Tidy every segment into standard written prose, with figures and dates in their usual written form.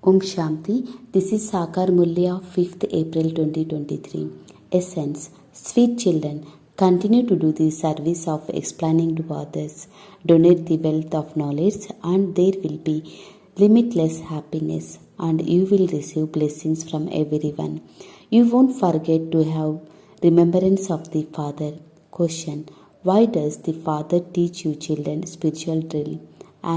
Om Shanti. This is Sakar Murli of 5th April 2023. Essence. Sweet children, continue to do the service of explaining to others. Donate the wealth of knowledge and there will be limitless happiness and you will receive blessings from everyone. You won't forget to have remembrance of the Father. Question. Why does the Father teach you children spiritual drill?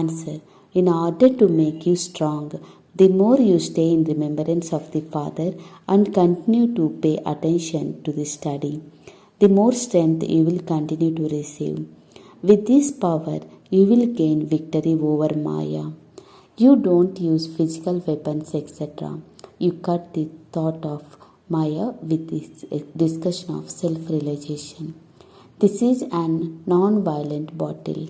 Answer. In order to make you strong. The more you stay in remembrance of the Father and continue to pay attention to the study, the more strength you will continue to receive. With this power, you will gain victory over Maya. You don't use physical weapons, etc. You cut the thought of Maya with this discussion of self-realization. This is an non-violent battle.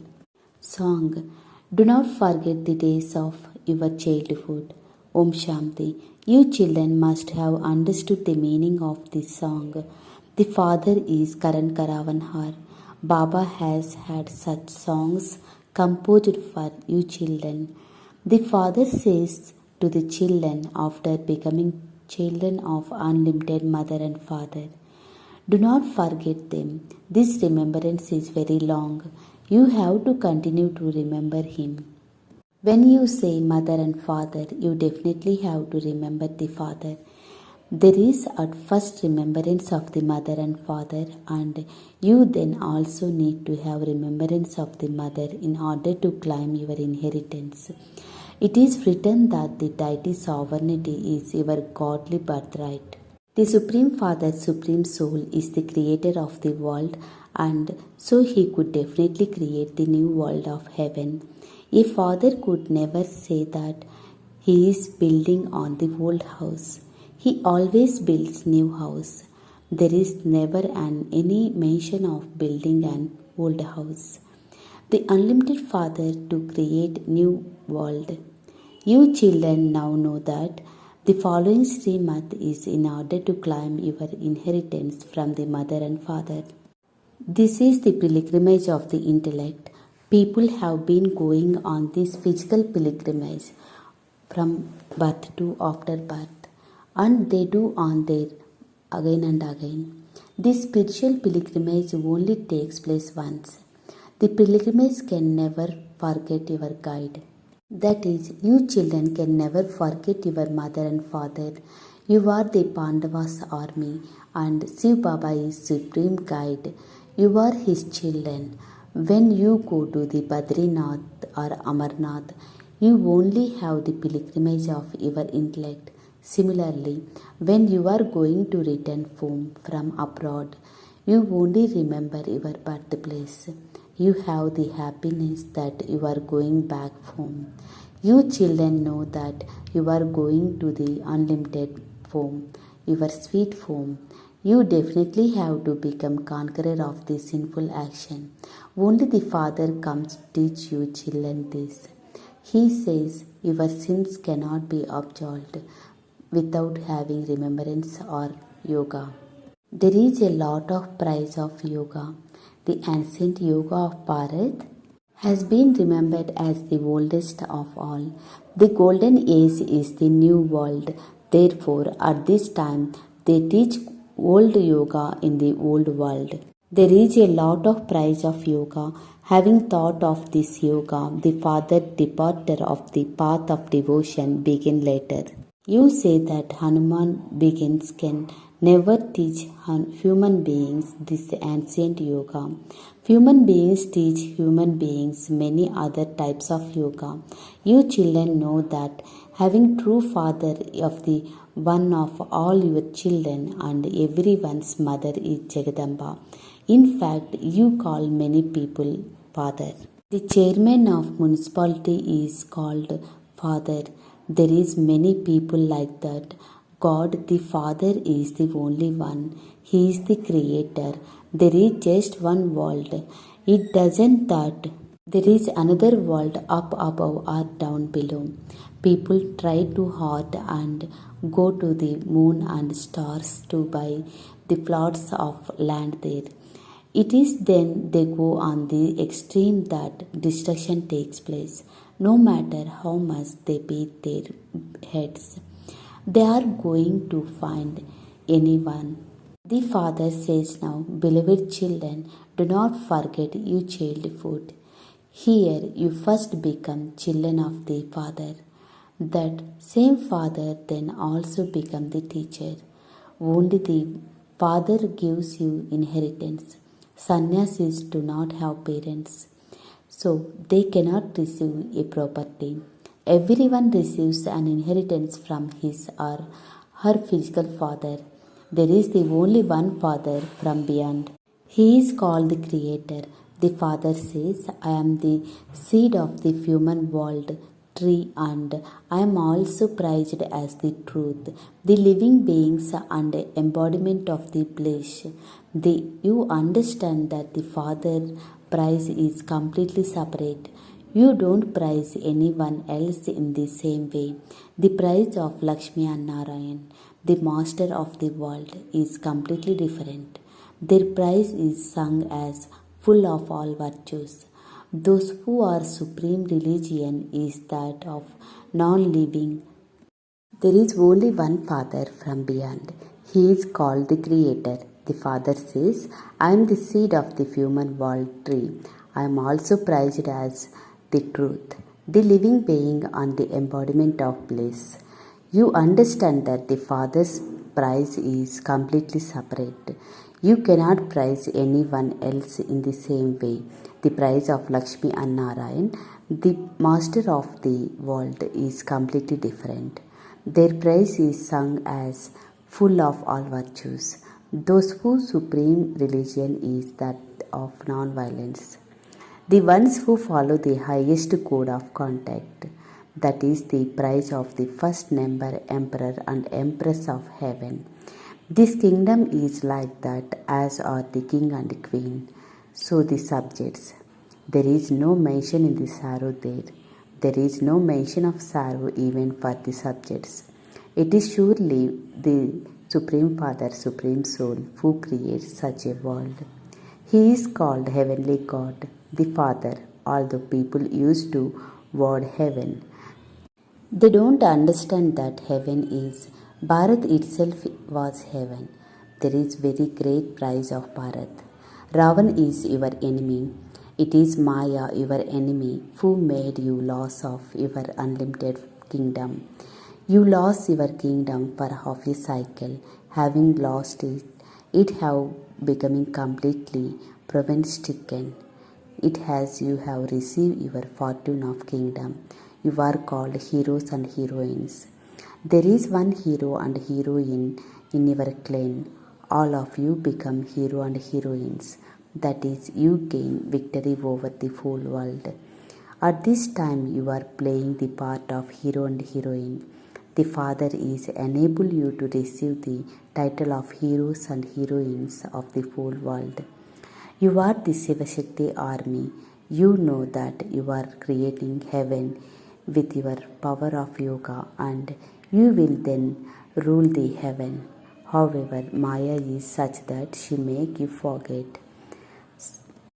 Song. Do not forget the days of your childhood. Om Shanti. You children must have understood the meaning of this song. The Father is Karan Karavanhar. Baba has had such songs composed for you children. The Father says to the children after becoming children of unlimited Mother and Father, do not forget them. This remembrance is very long. You have to continue to remember Him. When you say Mother and Father, you definitely have to remember the Father. There is at first remembrance of the Mother and Father, and you then also need to have remembrance of the Mother in order to claim your inheritance. It is written that the deity's sovereignty is your godly birthright. The Supreme Father, Supreme Soul, is the creator of the world, and so He could definitely create the new world of heaven. A father could never say that he is building on the old house. He always builds new house. There is never any mention of building an old house. The unlimited Father to create new world. You children now know that the following Srimad is in order to claim your inheritance from the Mother and Father. This is the pilgrimage of the intellect. People have been going on this physical pilgrimage from birth to after birth, and they do on there again and again. This spiritual pilgrimage only takes place once. The pilgrimage can never forget your guide. That is, you children can never forget your Mother and Father. You are the Pandavas' army, and Shiv Baba is supreme guide. You are his children. When you go to the Badrinath or Amarnath, you only have the pilgrimage of your intellect. Similarly, when you are going to return home from abroad, you only remember your birthplace. You have the happiness that you are going back home. You children know that you are going to the unlimited home, your sweet home. You definitely have to become conqueror of the sinful action. Only the Father comes to teach you children this. He says your sins cannot be absolved without having remembrance or yoga. There is a lot of praise of yoga. The ancient yoga of Bharat has been remembered as the oldest of all. The golden age is the new world. Therefore, at this time, they teach old yoga in the old world. There is a lot of praise of yoga. Having thought of this yoga, the Father departed of the path of devotion began later. You say that Hanuman begins can never teach human beings this ancient yoga. Human beings teach human beings many other types of yoga. You children know that having true Father of the one of all your children and everyone's mother is Jagadamba. In fact, you call many people Father. The chairman of municipality is called Father. There is many people like that. God the Father is the only one. He is the creator. There is just one world. It doesn't that there is another world up above or down below. People try too hard and go to the moon and stars to buy the plots of land there. It is then they go on the extreme that destruction takes place. no matter how much they beat their heads. They are going to find anyone. The father says now, beloved children, do not forget your childhood. Here you first become children of the Father. That same Father then also become the teacher. Only the Father gives you inheritance. Sannyasis do not have parents, so they cannot receive a property. Everyone receives an inheritance from his or her physical father. There is the only one Father from beyond. He is called the Creator. The Father says, I am the seed of the human world tree and I am also prized as the truth, the living beings and embodiment of the bliss. You understand that the Father prize is completely separate. You don't prize anyone else in the same way. The prize of Lakshmi and Narayan, the master of the world, is completely different. Their praise is sung as full of all virtues. Those who are supreme religion is that of non-living. There is only one Father from beyond. He is called the Creator. The Father says, I am the seed of the human world tree. I am also prized as the truth, the living being and the embodiment of bliss. You understand that the Father's prize is completely separate. You cannot prize anyone else in the same way. The prize of Lakshmi and Narayan, the master of the world, is completely different. Their praise is sung as full of all virtues. Those whose supreme religion is that of non-violence. The ones who follow the highest code of conduct, that is the prize of the first number emperor and empress of heaven. This kingdom is like that, as are the king and queen, so the subjects. There is no mention in the sorrow there. There is no mention of sorrow even for the subjects. It is surely the Supreme Father, Supreme Soul, who creates such a world. He is called Heavenly God, the Father, although people used to word heaven. They don't understand that heaven is. Bharat itself was heaven. There is very great price of Bharat. Ravan is your enemy. It is Maya, your enemy, who made you loss of your unlimited kingdom. You lost your kingdom for half a cycle. Having lost it, it have becoming completely province-stricken. It has you have received your fortune of kingdom. You are called heroes and heroines. There is one hero and heroine in your clan. All of you become hero and heroines. That is, you gain victory over the whole world. At this time, you are playing the part of hero and heroine. The Father is enable you to receive the title of heroes and heroines of the whole world. You are the Shivashakti army. You know that you are creating heaven with your power of yoga and you will then rule the heaven. However, Maya is such that she make you forget.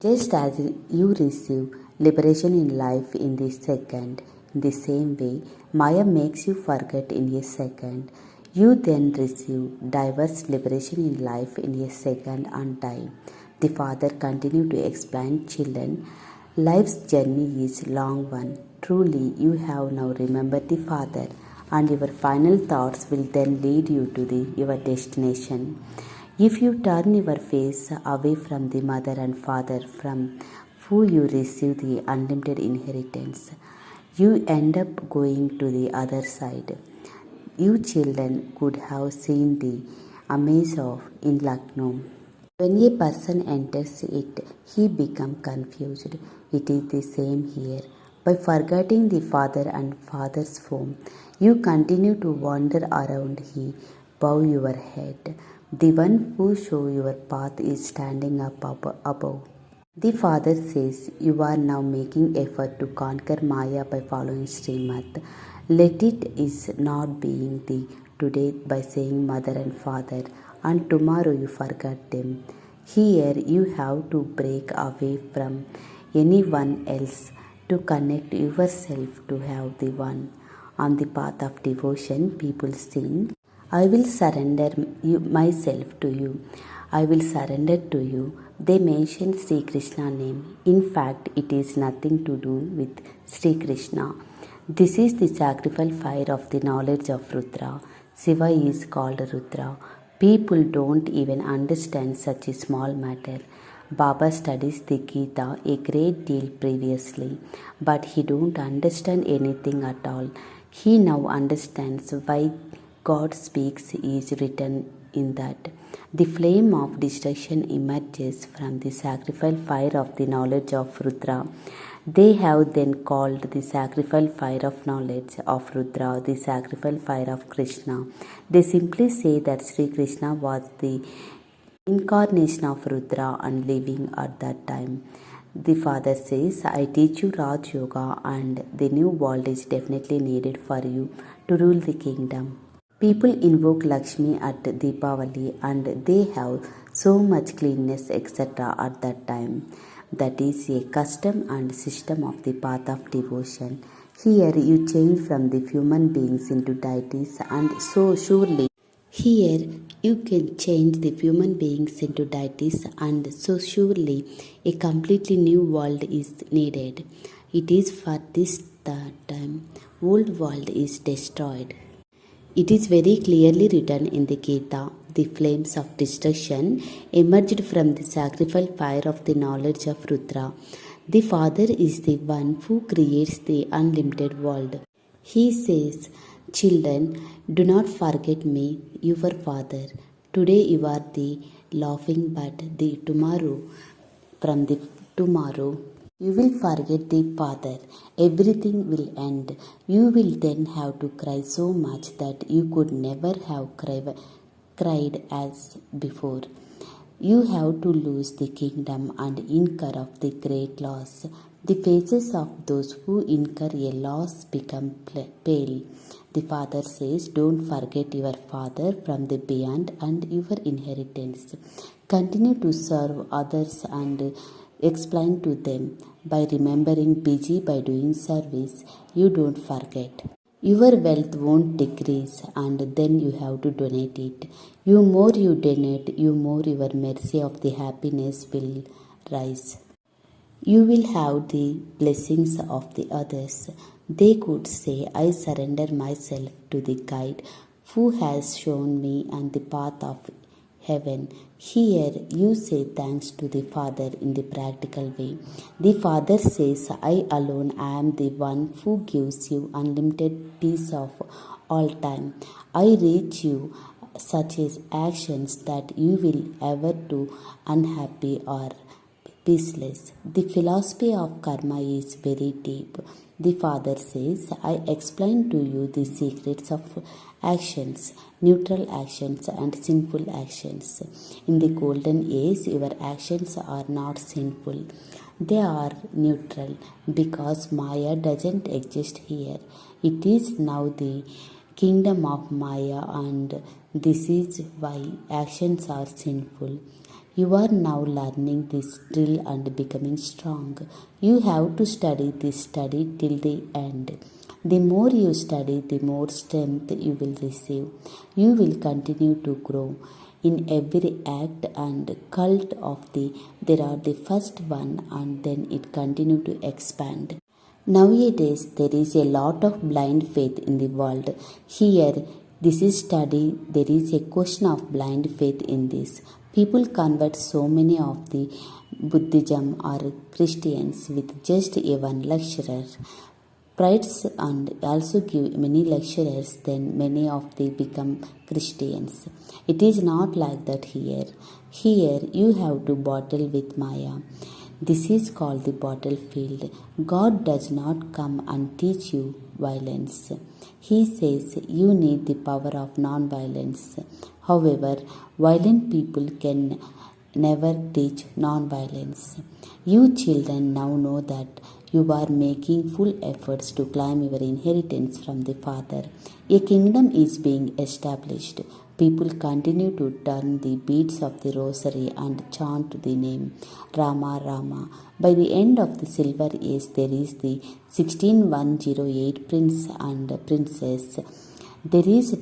Just as you receive liberation in life in the second, in the same way, Maya makes you forget in a second. You then receive diverse liberation in life in a second and die. The Father continued to explain, children, life's journey is long one. Truly, you have now remembered the Father, and your final thoughts will then lead you to your destination. If you turn your face away from the mother and father from who you receive the unlimited inheritance, you end up going to the other side. You children could have seen the amaze of in Lucknow. When a person enters it, he becomes confused. It is the same here. By forgetting the father and father's form, you continue to wander around. He bow your head. The one who show your path is standing up above. The Father says, you are now making effort to conquer Maya by following Srimad. Let it is not being the today by saying mother and father, and tomorrow you forget them. Here you have to break away from anyone else. to connect yourself to have the one. On the path of devotion, people sing, I will surrender myself to you. I will surrender to you. They mention Sri Krishna name. In fact, it is nothing to do with Sri Krishna. This is the sacrificial fire of the knowledge of Rudra. Shiva is called Rudra. People don't even understand such a small matter. Baba studies the Gita a great deal previously, but he don't understand anything at all. He now understands why God speaks is written in that. The flame of destruction emerges from the sacrificial fire of the knowledge of Rudra. They have then called the sacrificial fire of knowledge of Rudra the sacrificial fire of Krishna. They simply say that Sri Krishna was the incarnation of Rudra and living at that time. The father says, I teach you Raj Yoga and the new world is definitely needed for you to rule the kingdom. People invoke Lakshmi at Deepavali and they have so much cleanness etc. at that time. That is a custom and system of the path of devotion. Here you change from the human beings into deities and so surely here you can change the human beings into deities and so surely a completely new world is needed. It is for this time old world is destroyed. It is very clearly written in the Gita, the flames of destruction emerged from the sacrificial fire of the knowledge of Rudra. The Father is the one who creates the unlimited world. He says, Children, do not forget me, your Father. Today you are the laughing, but the tomorrow you will forget the Father. Everything will end. You will then have to cry so much that you could never have cried as before. You have to lose the kingdom and incur of the great loss. The faces of those who incur a loss become pale. The father says, Don't forget your father from the beyond and your inheritance. Continue to serve others and explain to them. By remembering busy by doing service, you don't forget. Your wealth won't decrease and then you have to donate it. You more you donate, you more your mercy of the happiness will rise. You will have the blessings of the others. They could say, I surrender myself to the guide who has shown me and the path of heaven. Here you say thanks to the Father in the practical way. The Father says, I alone am the one who gives you unlimited peace of all time. I reach you such as actions that you will ever do unhappy or peaceless. The philosophy of karma is very deep. The Father says, I explain to you the secrets of actions, neutral actions and sinful actions. In the golden age, your actions are not sinful. They are neutral because Maya doesn't exist here. It is now the kingdom of Maya and this is why actions are sinful. You are now learning this drill and becoming strong. You have to study this study till the end. The more you study, the more strength you will receive. You will continue to grow in every act and cult of there are the first one and then it continue to expand. Nowadays, there is a lot of blind faith in the world. Here, this is study, there is a question of blind faith in this. People convert so many of the Buddhism or Christians with just a one lecturer. Prides and also give many lecturers, then many of they become Christians. It is not like that here. Here you have to battle with Maya. This is called the battlefield. God does not come and teach you violence. He says you need the power of non-violence. However, violent people can never teach non-violence. You children now know that you are making full efforts to claim your inheritance from the Father. A kingdom is being established. People continue to turn the beads of the rosary and chant the name Rama Rama. By the end of the Silver Age, there is the 16108 prince and princess. There is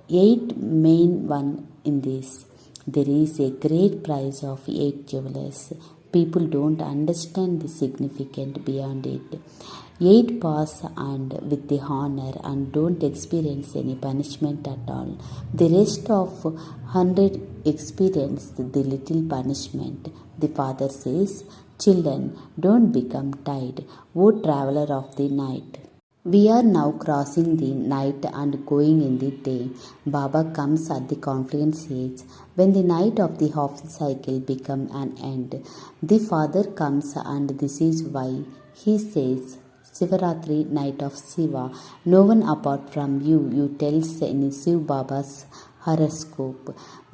8 main one in this. There is a great price of 8 jewelers. People don't understand the significance beyond it. 8 pass and with the honor and don't experience any punishment at all. The rest of 100 experience the little punishment. The father says, "Children, don't become tired, O traveler of the night." We are now crossing the night and going in the day. Baba comes at the confluence age, when the night of the half cycle become an end. The father comes, and this is why he says, Sivaratri, night of Shiva. No one apart from you tells in Shiv Baba's horoscope.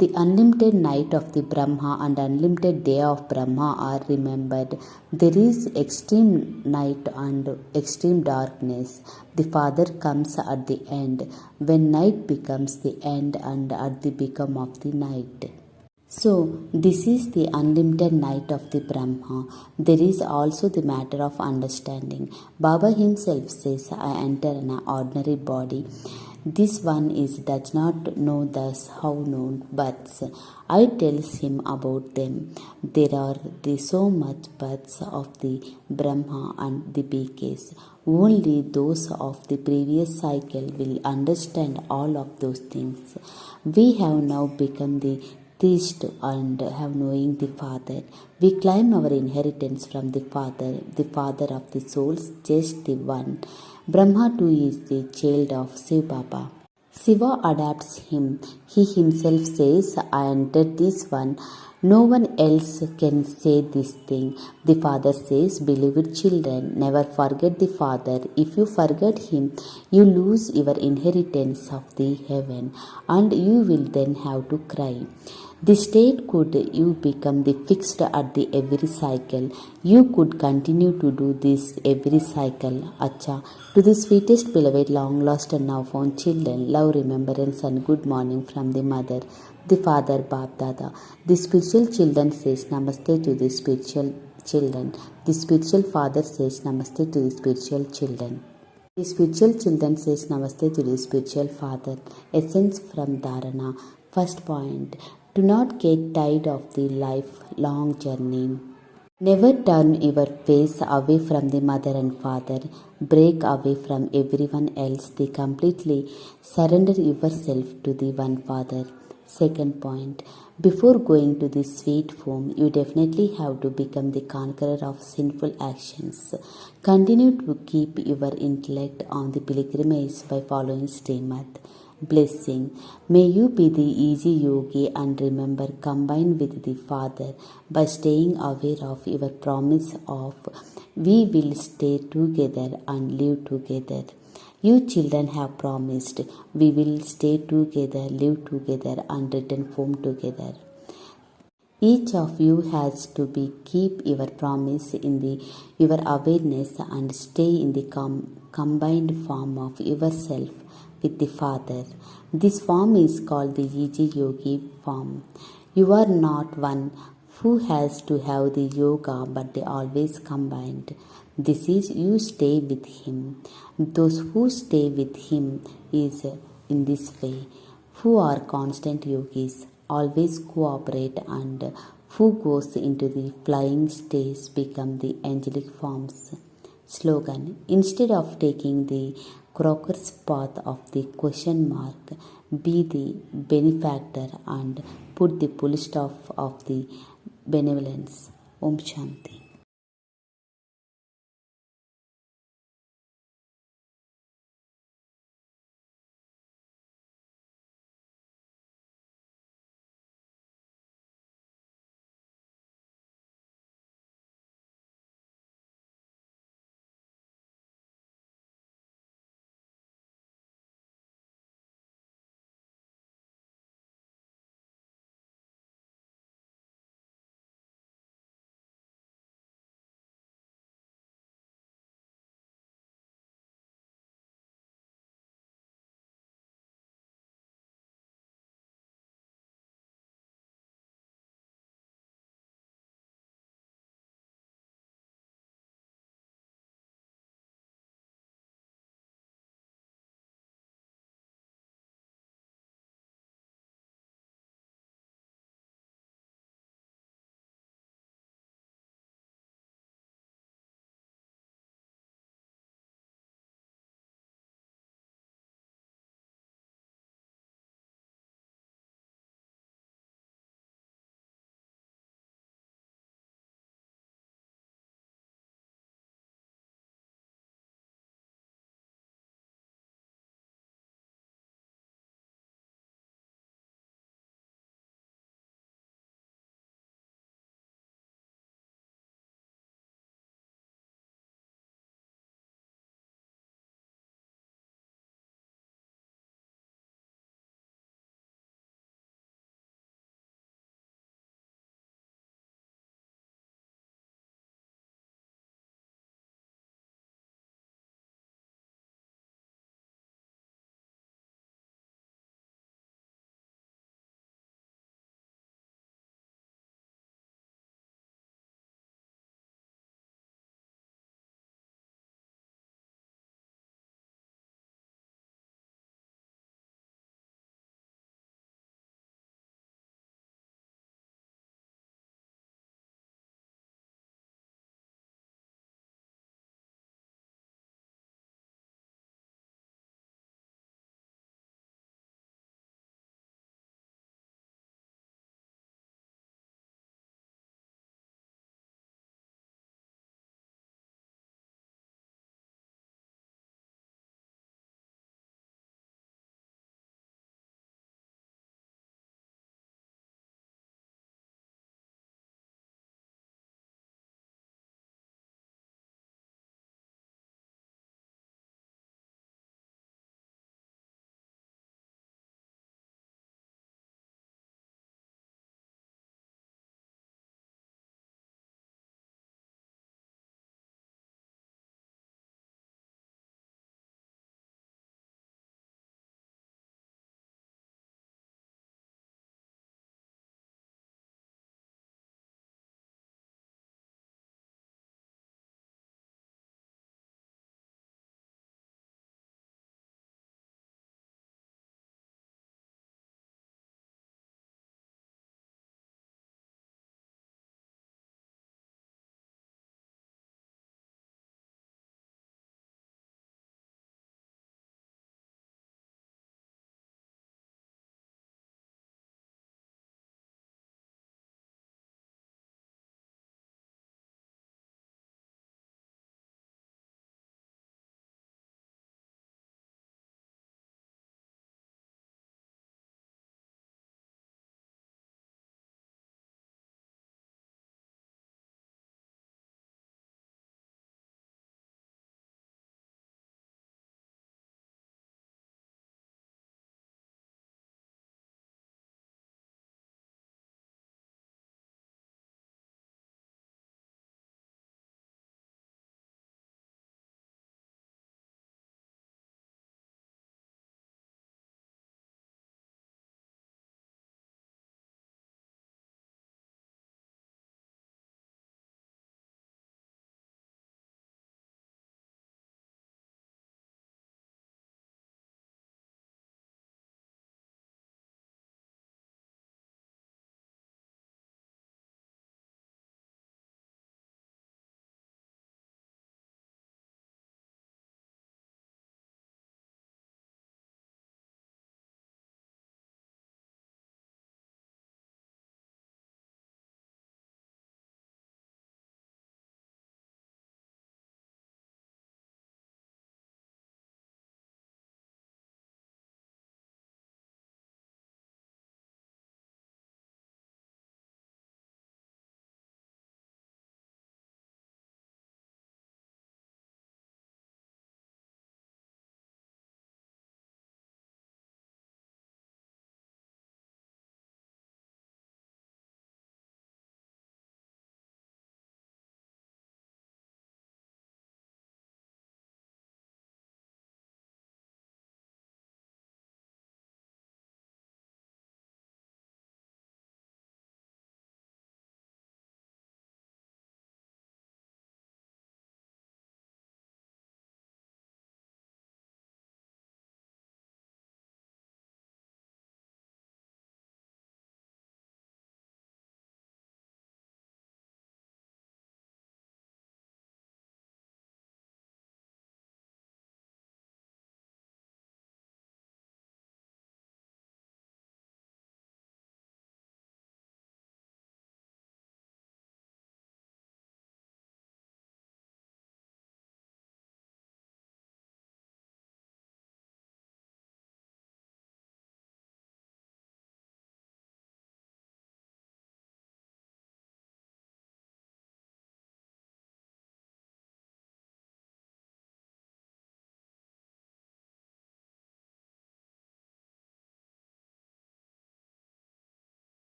The unlimited night of the Brahma and unlimited day of Brahma are remembered. There is extreme night and extreme darkness. The Father comes at the end, when night becomes the end and at the become of the night. So, this is the unlimited night of the Brahma. There is also the matter of understanding. Baba himself says, I enter an ordinary body. This one does not know thus how known, but I tells him about them. There are so much births of the Brahma and the BKs. Only those of the previous cycle will understand all of those things. We have now become the thirst and have knowing the Father. We claim our inheritance from the Father of the souls, just the one. Brahma too is the child of Shiv Baba. Shiva adopts him. He himself says, I entered this one. No one else can say this thing. The Father says, beloved children, never forget the Father. If you forget him, you lose your inheritance of the heaven, and you will then have to cry. The state could you become the fixed at the every cycle. You could continue to do this every cycle. Acha. To the sweetest beloved, long lost and now found children, love, remembrance and good morning from the mother, the father, Bab Dada. The spiritual children says Namaste to the spiritual children. The spiritual father says Namaste to the spiritual children. The spiritual children says Namaste to the spiritual father. Essence from Dharana. First point. Do not get tired of the lifelong journey. Never turn your face away from the mother and father. Break away from everyone else. They completely surrender yourself to the one Father. Second point. Before going to the sweet home, you definitely have to become the conqueror of sinful actions. Continue to keep your intellect on the pilgrimage by following Srimad. Blessing. May you be the easy yogi and remember combine with the Father by staying aware of your promise of we will stay together and live together. You children have promised we will stay together, live together and return home together. Each of you has to keep your promise in your awareness and stay in the combined form of yourself with the Father. This form is called the Easy Yogi form. You are not one who has to have the yoga, but they always combined. This is you stay with him. Those who stay with him is in this way, who are constant yogis, always cooperate, and who goes into the flying stage become the angelic forms. Slogan. Instead of taking the crocker's path of the question mark, be the benefactor and put the full stop of the benevolence. Om Shanti.